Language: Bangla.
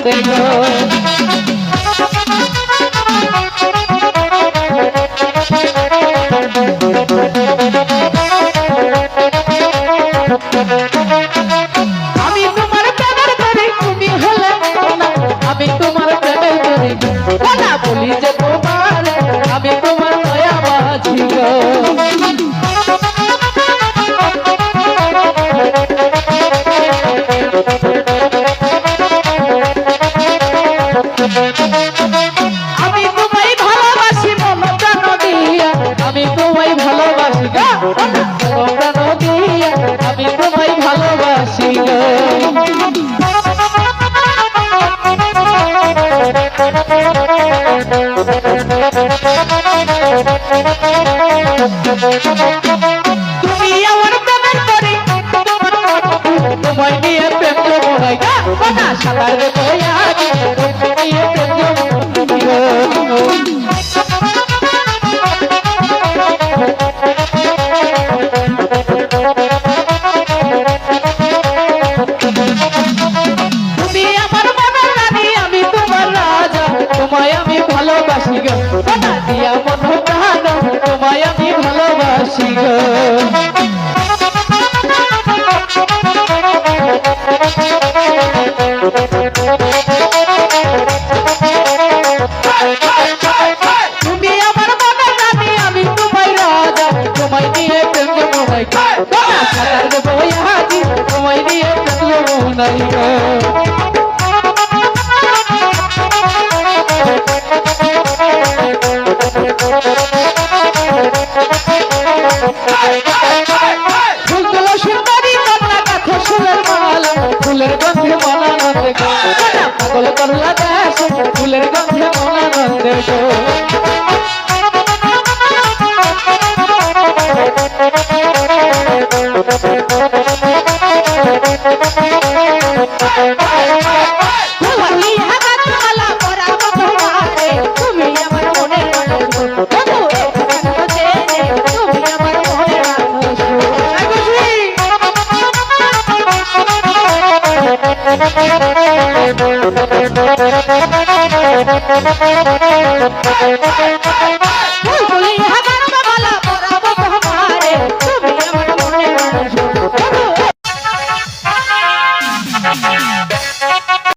রাতে গো আমি তোমার প্রেমের করি তুমি হলে না আমি তোমার প্রেমের করি না বলি যে তোমার আমি তোমার দয়া বাজি গো আমি তোমায় ভালোবাসি মন প্রাণ দিয়া আমি তোমায় ভালোবাসি গো মন প্রাণ দিয়া আমি তোমায় ভালোবাসি গো তুমি আমার প্রেমের করি তোমায় নিয়ে প্রেম জমাই গা না সাঁতার বয়া নিয়ে প্রেম তুমি আমার মনের রানী আমি তোমার রাজা তোমায় আমি ভালোবাসি গো না দিয়া মন প্রাণ তোমায় আমি ভালোবাসি গো তুমি আমার মনের রানী আমি তোমায় রাজা তোমায় নিয়ে প্রেম জমাই গো না সাঁতার বয়া তোমায় নিয়ে প্রেম জমাই গো ফুলগুলো সুন্দরী কন্যা কাছে ফুলের মালা ফুলের গন্ধে মনানন্দে গো পাগল করলা দেশ ফুলের গন্ধে মনানন্দে গো তুমি আমার মনের মানুষ তুমি আমার মনের মানুষ ফুলগুলি হাগার বালা